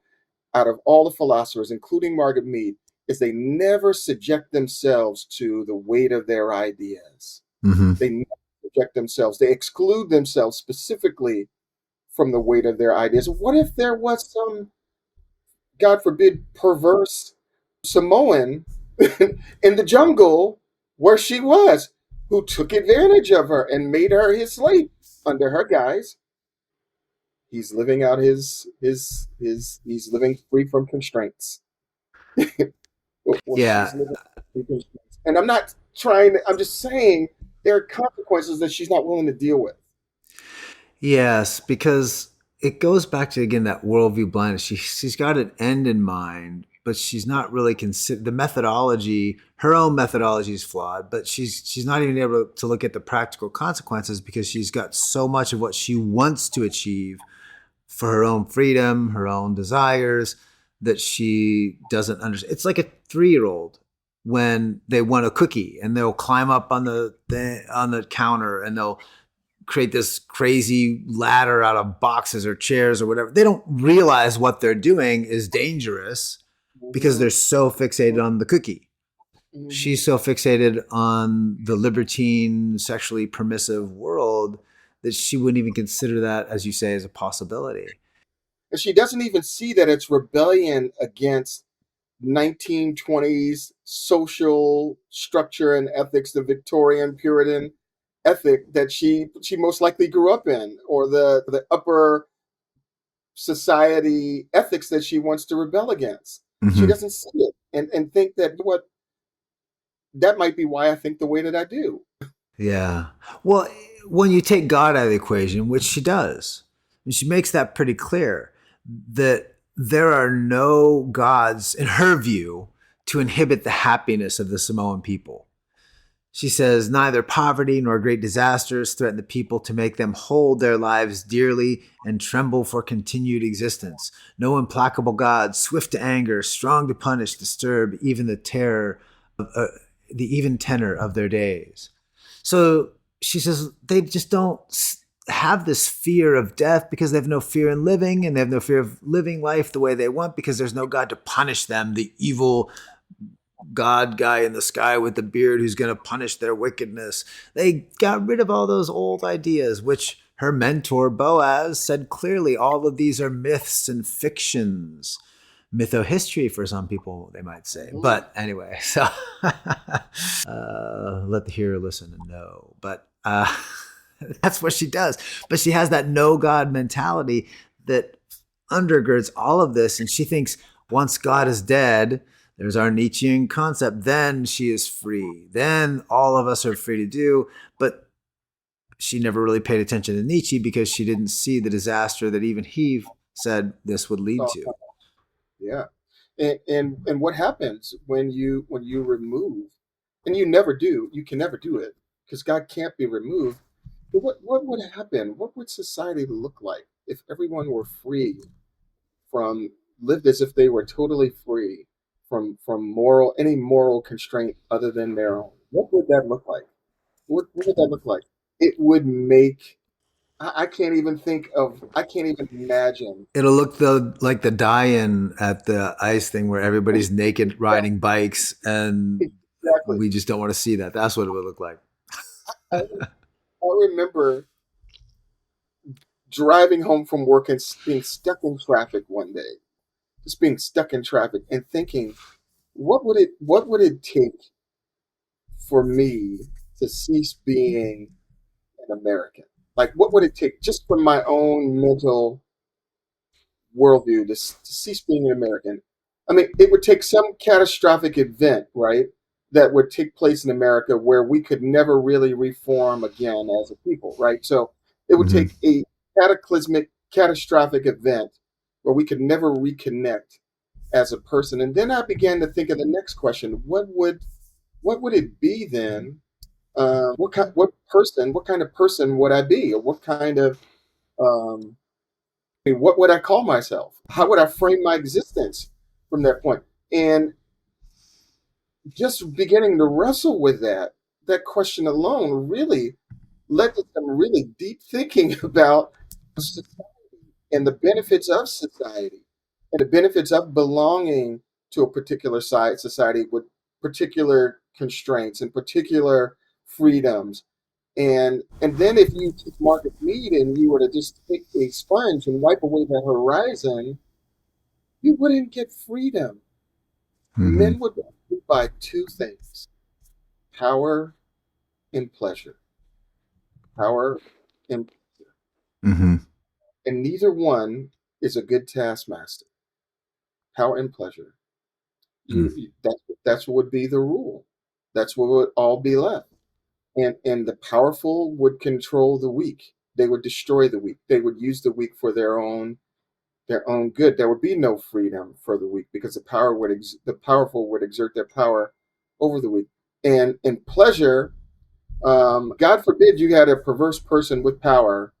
out of all the philosophers, including Margaret Mead, is they never subject themselves to the weight of their ideas. Mm-hmm. They never subject themselves. They exclude themselves specifically from the weight of their ideas. What if there was some, God forbid, perverse Samoan in the jungle where she was, who took advantage of her and made her his slave under her guise? He's living out he's living free from constraints. Well, Yeah. she's living free from constraints. And I'm not trying to, I'm just saying there are consequences that she's not willing to deal with. Yes, because it goes back to again that worldview blindness. She's got an end in mind, but she's not really consider the methodology. Her own methodology is flawed, but she's not even able to look at the practical consequences because she's got so much of what she wants to achieve for her own freedom, her own desires that she doesn't understand. It's like a 3-year-old when they want a cookie and they'll climb up on the counter and they'll create this crazy ladder out of boxes or chairs or whatever. They don't realize what they're doing is dangerous because Mm-hmm. they're so fixated on the cookie. Mm-hmm. She's so fixated on the libertine, sexually permissive world that she wouldn't even consider that, as you say, as a possibility. And she doesn't even see that it's rebellion against 1920s social structure and ethics, the Victorian Puritan ethic that she most likely grew up in, or the upper society ethics that she wants to rebel against. She Mm-hmm. doesn't see it and think that what that might be why I think the way that I do. Yeah. Well, when you take God out of the equation, which she does, and she makes that pretty clear, that there are no gods, in her view, to inhibit the happiness of the Samoan people. She says, neither poverty nor great disasters threaten the people to make them hold their lives dearly and tremble for continued existence. No implacable God, swift to anger, strong to punish, disturb even the even tenor of their days. So she says they just don't have this fear of death because they have no fear in living, and they have no fear of living life the way they want because there's no God to punish them, the evil God guy in the sky with the beard who's going to punish their wickedness. They got rid of all those old ideas, which her mentor Boaz said clearly all of these are myths and fictions. Mythohistory for some people, they might say. But anyway, so let the hearer listen and know. But that's what she does. But she has that no God mentality that undergirds all of this. And she thinks once God is dead, there's our Nietzschean concept, then she is free. Then all of us are free to do. But she never really paid attention to Nietzsche because she didn't see the disaster that even he said this would lead to. Yeah. And what happens when you remove, and you never do, you can never do it because God can't be removed. But what would happen? What would society look like if everyone were free from, lived as if they were totally free from any moral constraint other than their own? What would that look like? What would that look like? It would make, I can't even I can't even imagine. It'll look like the die-in at the ice thing where everybody's naked riding bikes, and Exactly. we just don't want to see that. That's what it would look like. I, I remember driving home from work and being stuck in traffic one day, just being stuck in traffic and thinking, what would it take for me to cease being an American? Like, what would it take just from my own mental worldview to cease being an American? I mean, it would take some catastrophic event, right, that would take place in America where we could never really reform again as a people, right? So it would Mm-hmm. take a cataclysmic, catastrophic event where we could never reconnect as a person. And then I began to think of the next question: what would it be then? What kind of person would I be, or what kind of um, what would I call myself? How would I frame my existence from that point? And just beginning to wrestle with that question alone really led to some really deep thinking about society and the benefits of society and the benefits of belonging to a particular society with particular constraints and particular freedoms. And then if you took Margaret Mead and you were to just take a sponge and wipe away the horizon, you wouldn't get freedom. Mm-hmm. Men would be ruled by two things: power and pleasure. Power and Mm-hmm. and neither one is a good taskmaster. Power and pleasure. That's what would be the rule. That's what would all be left. And the powerful would control the weak. They would destroy the weak. They would use the weak for their own good. There would be no freedom for the weak because the powerful would exert their power over the weak. And in pleasure, God forbid you had a perverse person with power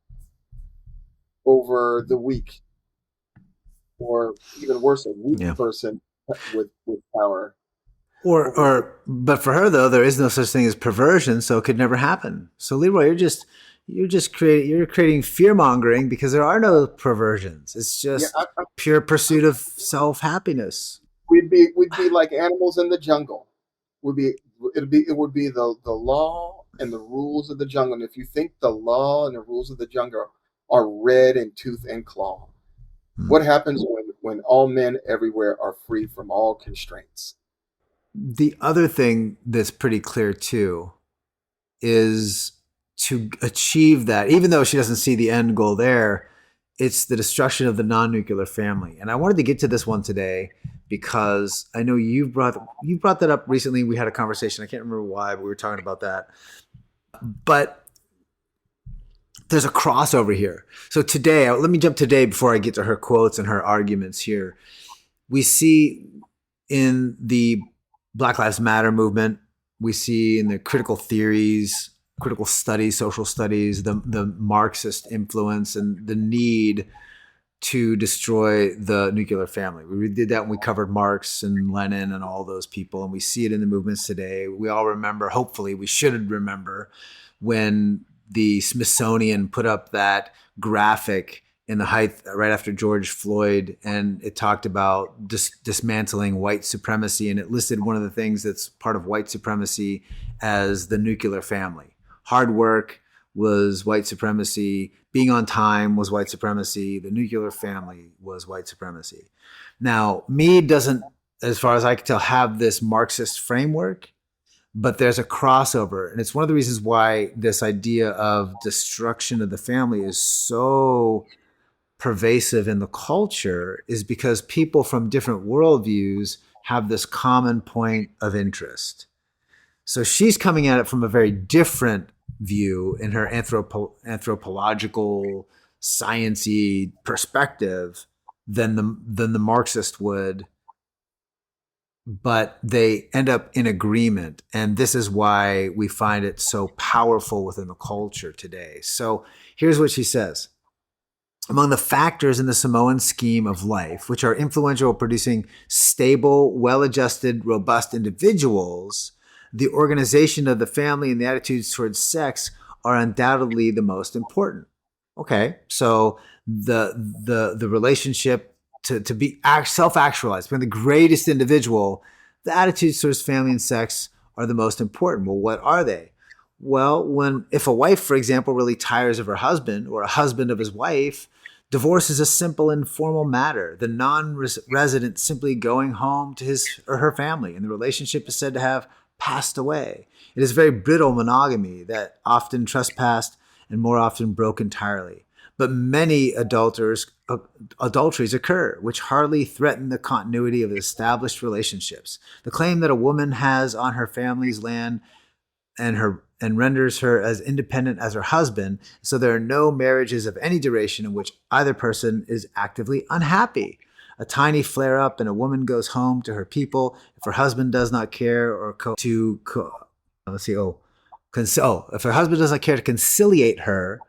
over the weak, or even worse, a weak Yeah. person with power over the weak. But for her though, there is no such thing as perversion, so it could never happen. So Leroy, you're creating fear mongering because there are no perversions. It's Yeah, just pure pursuit of self happiness. we'd be like animals in the jungle. Would be it would be the law and the rules of the jungle. And if you think the law and the rules of the jungle are red in tooth and claw, Hmm. what happens when all men everywhere are free from all constraints? The other thing that's pretty clear too is to achieve that, even though she doesn't see the end goal there, it's the destruction of the non-nuclear family. And I wanted to get to this one today because I know you brought that up recently. We had a conversation. I can't remember why, but we were talking about that. But there's a crossover here. So today, let me jump today before I get to her quotes and her arguments here. We see in the Black Lives Matter movement, we see in the critical theories, critical studies, social studies, the Marxist influence and the need to destroy the nuclear family. We did that when we covered Marx and Lenin and all those people, and we see it in the movements today. We all remember, hopefully, we should remember when the Smithsonian put up that graphic in the height right after George Floyd, and it talked about dismantling white supremacy, and it listed one of the things that's part of white supremacy as the nuclear family. Hard work was white supremacy. Being on time was white supremacy. The nuclear family was white supremacy. Now, Mead doesn't, as far as I can tell, have this Marxist framework, but there's a crossover. And it's one of the reasons why this idea of destruction of the family is so pervasive in the culture, is because people from different worldviews have this common point of interest. So she's coming at it from a very different view in her anthropological, sciency perspective than the Marxist would, but they end up in agreement, and this is why we find it so powerful within the culture today. So here's what she says. Among the factors in the Samoan scheme of life, which are influential in producing stable, well-adjusted, robust individuals, the organization of the family and the attitudes towards sex are undoubtedly the most important. Okay, so the relationship to be self-actualized, being the greatest individual, the attitudes towards family and sex are the most important. Well, what are they? Well, if a wife, for example, really tires of her husband, or a husband of his wife, divorce is a simple and formal matter. The non-resident simply going home to his or her family, and the relationship is said to have passed away. It is very brittle monogamy that often trespassed and more often broke entirely. But many adulteries occur, which hardly threaten the continuity of established relationships. The claim that a woman has on her family's land and renders her as independent as her husband, so there are no marriages of any duration in which either person is actively unhappy. A tiny flare up and a woman goes home to her people. If her husband does not care or if her husband does not care to conciliate her,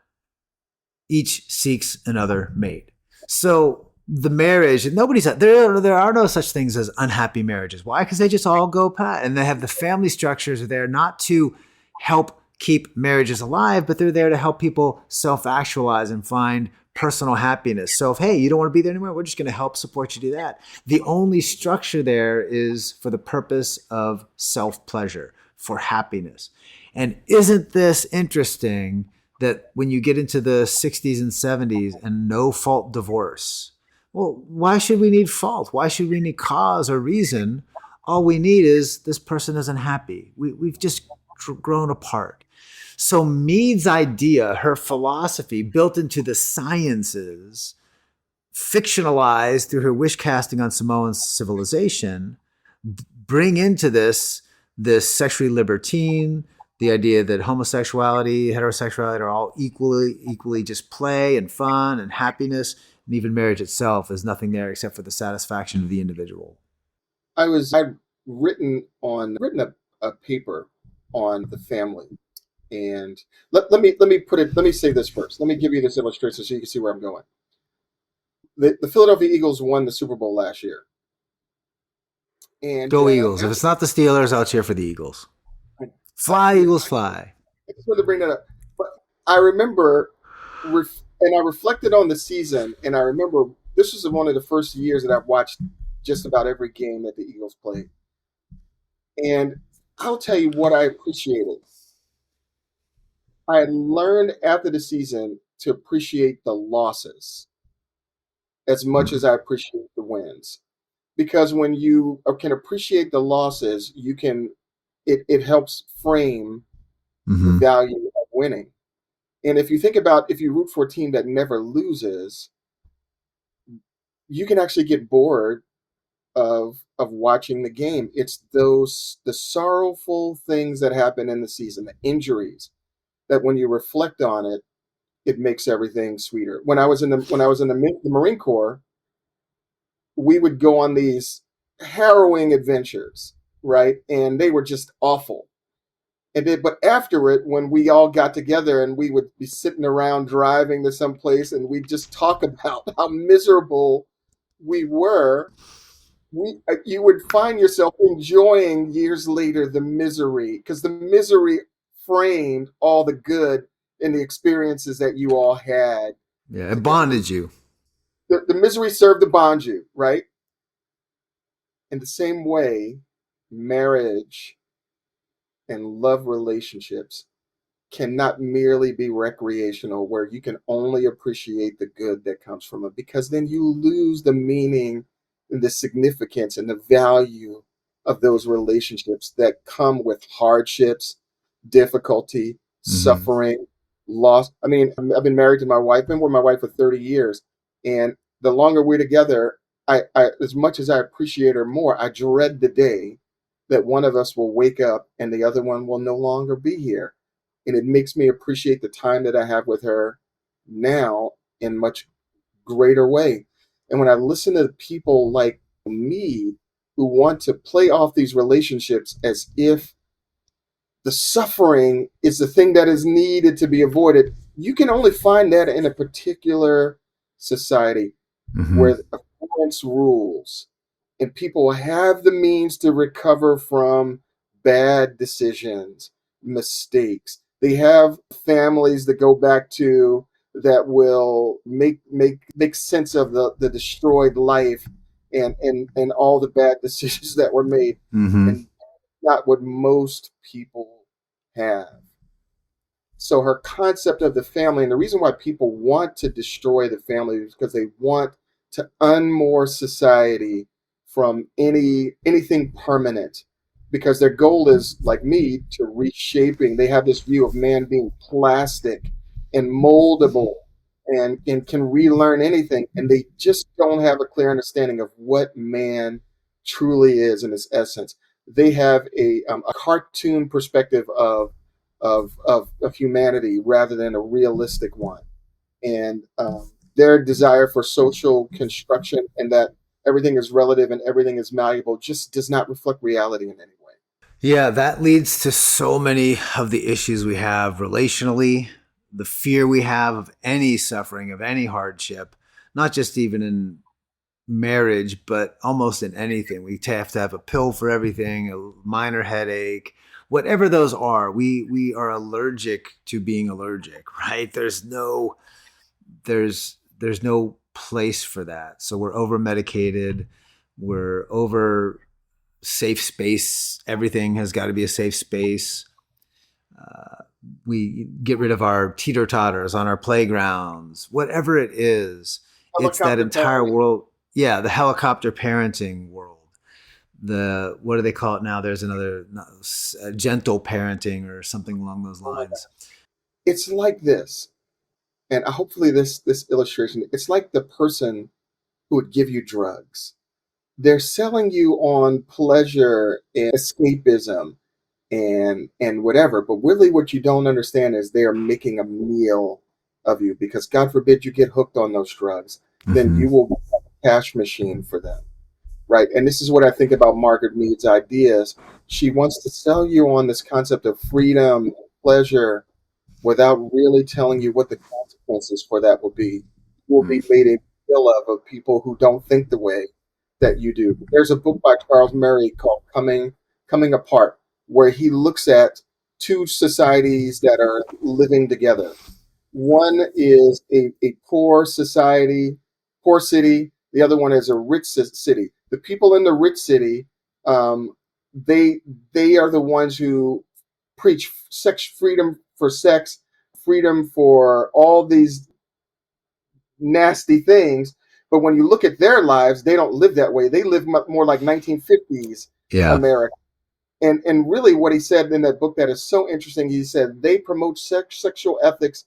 each seeks another mate. So the marriage, there are no such things as unhappy marriages. Why? Because they just all go pat, and they have the family structures are there not to help keep marriages alive, but they're there to help people self-actualize and find personal happiness. So if, hey, you don't want to be there anymore, we're just going to help support you do that. The only structure there is for the purpose of self-pleasure, for happiness. And isn't this interesting that when you get into the 60s and 70s and no fault divorce, well, why should we need fault? Why should we need cause or reason? All we need is this person isn't happy. We've just grown apart. So Mead's idea, her philosophy built into the sciences, fictionalized through her wish casting on Samoan civilization, bring into this sexually libertine, the idea that homosexuality, heterosexuality are all equally just play and fun and happiness, and even marriage itself is nothing there except for the satisfaction of the individual. I'd written a paper on the family, and let me say this first. Let me give you this illustration so you can see where I'm going. The Philadelphia Eagles won the Super Bowl last year, and Go Eagles! If it's not the Steelers, I'll cheer for the Eagles. Fly, Eagles, fly. I just wanted to bring that up. But I remember, and I reflected on the season, and I remember this was one of the first years that I've watched just about every game that the Eagles played. And I'll tell you what I appreciated. I had learned after the season to appreciate the losses as much as I appreciate the wins. Because when you can appreciate the losses, it helps frame the value of winning. And if you think about, if you root for a team that never loses, you can actually get bored of watching the game. It's the sorrowful things that happen in the season, the injuries, that when you reflect on it, it makes everything sweeter. When I was in the Marine Corps, we would go on these harrowing adventures, right? And they were just awful. But after it, when we all got together and we would be sitting around driving to some place and we just talk about how miserable we were, you would find yourself enjoying years later the misery, because the misery framed all the good and the experiences that you all had Yeah, it together. bonded you. The misery served to bond you, right? In the same way, marriage and love relationships cannot merely be recreational, where you can only appreciate the good that comes from it, because then you lose the meaning and the significance and the value of those relationships that come with hardships, difficulty, Mm-hmm. suffering, loss. I mean, I've been married to my wife, been with my wife for 30 years. And the longer we're together, I as much as I appreciate her more, I dread the day that one of us will wake up and the other one will no longer be here. And it makes me appreciate the time that I have with her now in much greater way. And when I listen to people like me who want to play off these relationships as if the suffering is the thing that is needed to be avoided, you can only find that in a particular society Mm-hmm. where affluence rules and people have the means to recover from bad decisions, mistakes. They have families that go back to that will make sense of the destroyed life and all the bad decisions that were made, Mm-hmm. and not what most people have. So her concept of the family, and the reason why people want to destroy the family is because they want to unmoor society from anything permanent. Because their goal is, like me, to reshaping. They have this view of man being plastic and moldable and can relearn anything. And they just don't have a clear understanding of what man truly is in its essence. They have a cartoon perspective of humanity rather than a realistic one. And their desire for social construction and that everything is relative and everything is malleable just does not reflect reality in any way. Yeah, that leads to so many of the issues we have relationally, the fear we have of any suffering, of any hardship, not just even in marriage, but almost in anything. We have to have a pill for everything, a minor headache, whatever those are. We are allergic to being allergic, right? There's no place for that. So we're over medicated, we're over safe space. Everything has got to be a safe space. Uh, we get rid of our teeter totters on our playgrounds, whatever it is. It's that Helicopter entire parenting. world. Yeah, the helicopter parenting world. The what do they call it now? There's another gentle parenting or something along those Oh my God. lines. It's like this, and hopefully this illustration. It's like the person who would give you drugs. They're selling you on pleasure and escapism and whatever. But really, what you don't understand is they are making a meal of you, because God forbid you get hooked on those drugs, then Mm-hmm. you will become a cash machine for them, right? And this is what I think about Margaret Mead's ideas. She wants to sell you on this concept of freedom, pleasure, without really telling you what the consequences for that will be. You will be made a meal of people who don't think the way that you do. There's a book by Charles Murray called Coming Apart, where he looks at two societies that are living together. One is a poor society, poor city. The other one is a rich city. The people in the rich city, um, they they are the ones who preach sex freedom for sex, freedom for all these nasty things. But when you look at their lives, they don't live that way. They live more like 1950s Yeah. America. And really, what he said in that book that is so interesting, he said they promote sexual ethics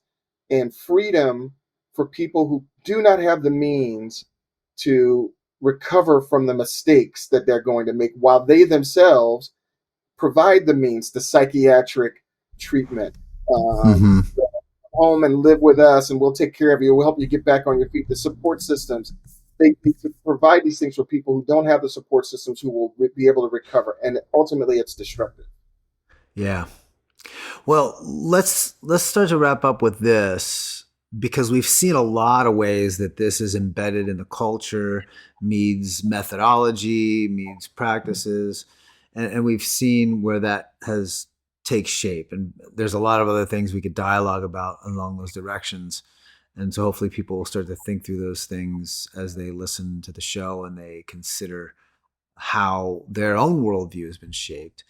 and freedom for people who do not have the means to recover from the mistakes that they're going to make, while they themselves provide the means, the psychiatric treatment, um, Mm-hmm. home and live with us, and we'll take care of you. We'll help you get back on your feet. The support systems, they provide these things for people who don't have the support systems who will be able to recover. And ultimately, it's destructive. Yeah. Well, let's start to wrap up with this because we've seen a lot of ways that this is embedded in the culture, Mead's methodology, Mead's practices, and we've seen where that has take shape. And there's a lot of other things we could dialogue about along those directions. And so hopefully people will start to think through those things as they listen to the show and they consider how their own worldview has been shaped.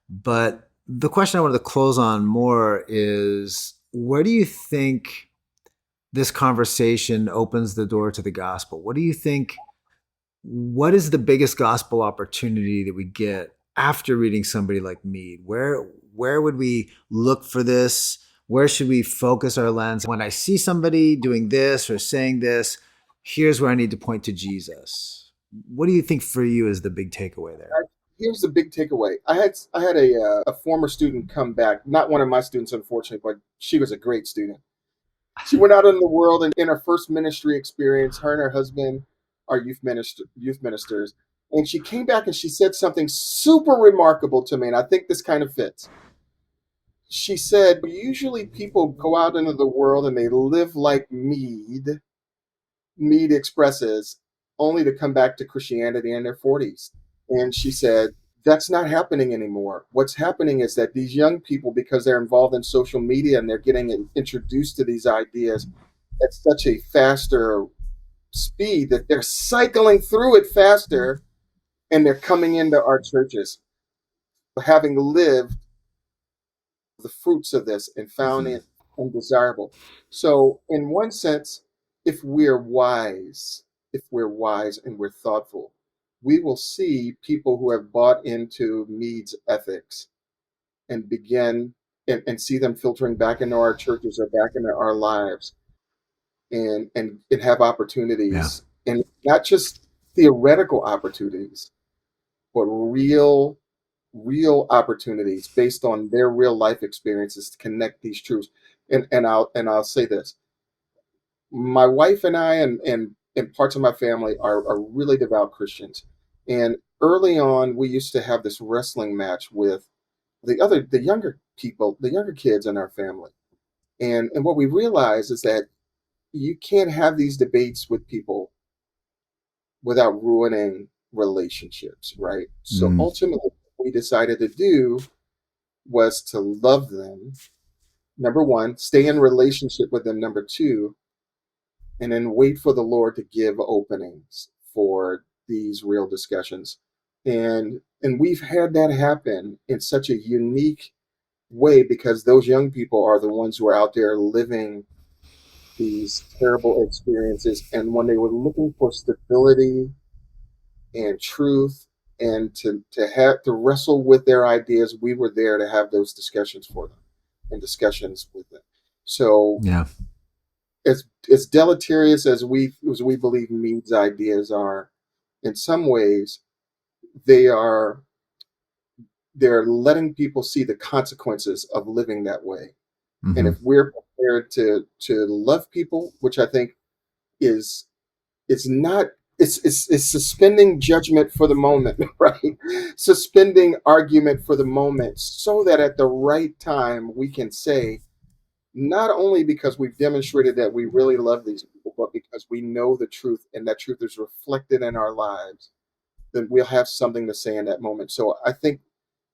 But the question I wanted to close on more is where do you think this conversation opens the door to the gospel? What do you think? What is the biggest gospel opportunity that we get after reading somebody like Mead? Where would we look for this? Where should we focus our lens? When I see somebody doing this or saying this, here's where I need to point to Jesus. What do you think for you is the big takeaway there? Here's the big takeaway. I had a former student come back, not one of my students, unfortunately, but she was a great student. She went out in the world and in her first ministry experience, her and her husband are youth ministers. And she came back and she said something super remarkable to me, and I think this kind of fits. She said, usually people go out into the world and they live like Mead expresses, only to come back to Christianity in their 40s. And she said, that's not happening anymore. What's happening is that these young people, because they're involved in social media and they're getting introduced to these ideas at such a faster speed, that they're cycling through it faster and they're coming into our churches, having lived the fruits of this and found it undesirable. So, in one sense, if we're wise and we're thoughtful, we will see people who have bought into Mead's ethics and begin and see them filtering back into our churches or back into our lives and have Yeah. opportunities, and not just theoretical opportunities, but real opportunities based on their real life experiences to connect these truths. And I'll say this: my wife and I and parts of my family are really devout Christians, and early on we used to have this wrestling match with the younger people, the younger kids in our family, and what we realized is that you can't have these debates with people without ruining relationships, right? So Mm. ultimately, what we decided to do was to love them. Number one, stay in relationship with them. Number two, and then wait for the Lord to give openings for these real discussions. And we've had that happen in such a unique way because those young people are the ones who are out there living these terrible experiences. And when they were looking for stability and truth and to have to wrestle with their ideas, we were there to have those discussions for them and discussions with them. So Yeah. as deleterious as we believe Mead's ideas are, in some ways they are they're letting people see the consequences of living that way. And Hmm. if we're prepared to love people, which I think is it's not it's suspending judgment for the moment, right? Suspending argument for the moment so that at the right time we can say, not only because we've demonstrated that we really love these people, but because we know the truth and that truth is reflected in our lives, then we'll have something to say in that moment. So I think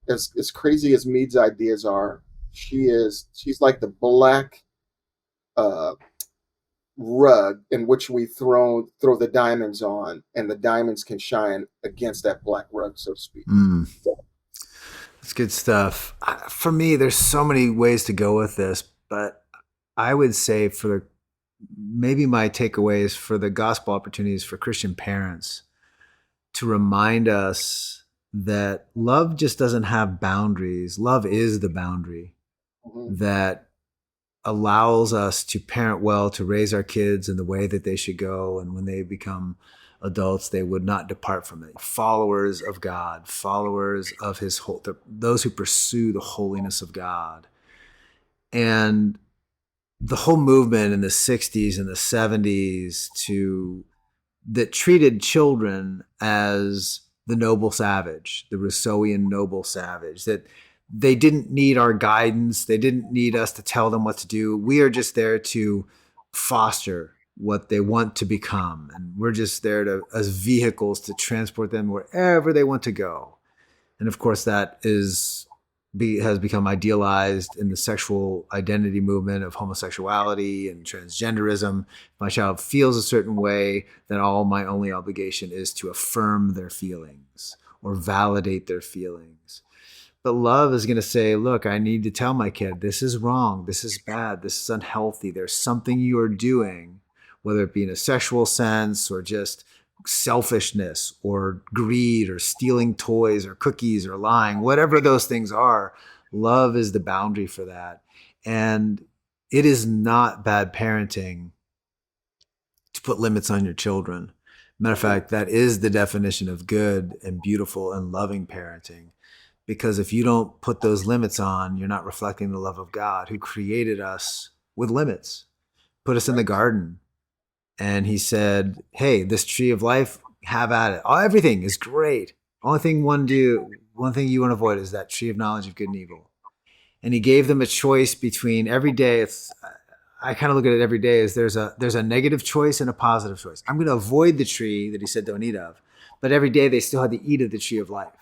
as crazy as Mead's ideas are, she's like the black uh, rug in which we throw the diamonds on, and the diamonds can shine against that black rug, so to speak. Mm. So, It's good stuff. For me, there's so many ways to go with this, but I would say maybe my takeaway is for the gospel opportunities for Christian parents to remind us that love just doesn't have boundaries. Love is the boundary mhm. that allows us to parent well, to raise our kids in the way that they should go. And when they become adults, they would not depart from it. Followers of God, followers of those who pursue the holiness of God. And the whole movement in the 60s and the 70s that treated children as the noble savage, the Rousseauian noble savage, that they didn't need our guidance. They didn't need us to tell them what to do. We are just there to foster what they want to become. And we're just there as vehicles to transport them wherever they want to go. And of course, that has become idealized in the sexual identity movement of homosexuality and transgenderism. My child feels a certain way, then my only obligation is to affirm their feelings or validate their feelings. But love is going to say, look, I need to tell my kid, this is wrong, this is bad, this is unhealthy. There's something you are doing, whether it be in a sexual sense or just selfishness or greed or stealing toys or cookies or lying, whatever those things are. Love is the boundary for that. And it is not bad parenting to put limits on your children. Matter of fact, that is the definition of good and beautiful and loving parenting. Because if you don't put those limits on, you're not reflecting the love of God, who created us with limits, put us in the garden. And he said, hey, this tree of life, have at it. Everything is great. One thing you want to avoid is that tree of knowledge of good and evil. And he gave them a choice between every day. I kind of look at it every day as there's a negative choice and a positive choice. I'm going to avoid the tree that he said don't eat of. But every day they still had to eat of the tree of life.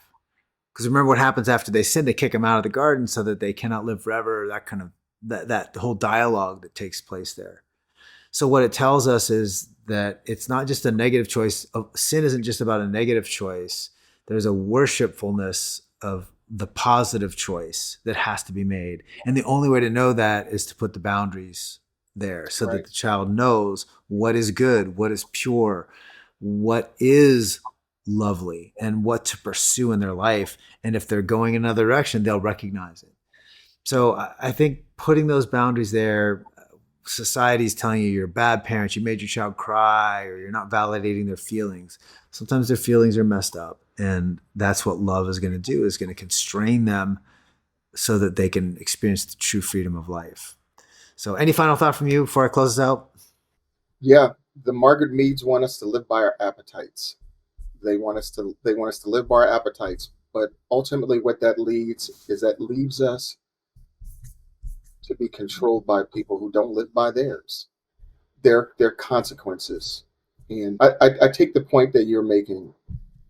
Because remember what happens after they sin, they kick them out of the garden so that they cannot live forever. That kind of, that whole dialogue that takes place there. So what it tells us is that it's not just a negative choice. Sin isn't just about a negative choice. There's a worshipfulness of the positive choice that has to be made. And the only way to know that is to put the boundaries there so that the child knows what is good, what is pure, what is lovely, and what to pursue in their life. And if they're going in another direction, they'll recognize it. So I think putting those boundaries there, society's telling you you're a bad parent, you made your child cry, or you're not validating their feelings. Sometimes their feelings are messed up. And that's what love is going to do, is going to constrain them so that they can experience the true freedom of life. So any final thought from you before I close this out? Yeah, the Margaret Meads want us to live by our appetites. They want us to live by our appetites. But ultimately what that leaves us to be controlled by people who don't live by theirs, their consequences. And I take the point that you're making.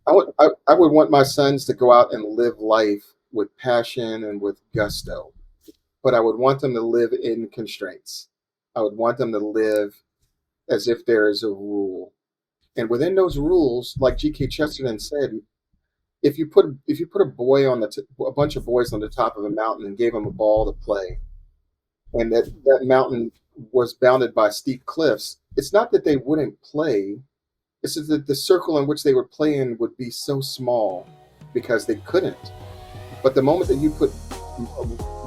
I would want my sons to go out and live life with passion and with gusto, but I would want them to live in constraints. I would want them to live as if there is a rule, and within those rules, like G.K. Chesterton said, if you put a bunch of boys on the top of a mountain and gave them a ball to play, and that mountain was bounded by steep cliffs, it's not that they wouldn't play. It's just that the circle in which they would play in would be so small because they couldn't. But the moment that you put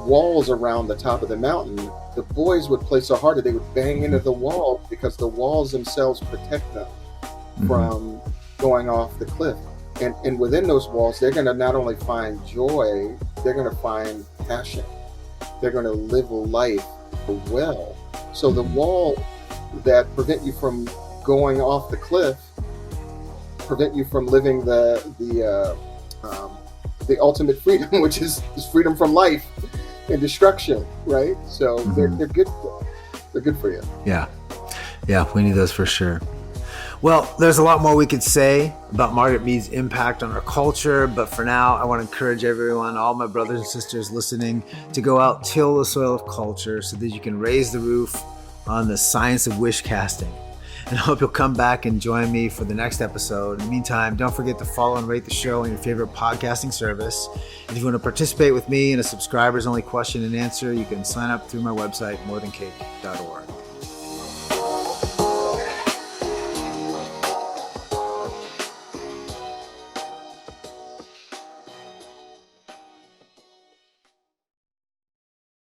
walls around the top of the mountain, the boys would play so hard that they would bang into the wall because the walls themselves protect them from going off the cliff. And within those walls, they're going to not only find joy, they're going to find passion. They're going to live life well. So the wall that prevent you from going off the cliff, prevent you from living the ultimate freedom, which is freedom from life and destruction, right? So they're good. They're good for you. Yeah, we need those for sure. Well, there's a lot more we could say about Margaret Mead's impact on our culture, but for now, I want to encourage everyone, all my brothers and sisters listening, to go out, till the soil of culture so that you can raise the roof on the science of wish casting. And I hope you'll come back and join me for the next episode. In the meantime, don't forget to follow and rate the show on your favorite podcasting service. And if you want to participate with me in a subscribers-only question and answer, you can sign up through my website, morethancake.org.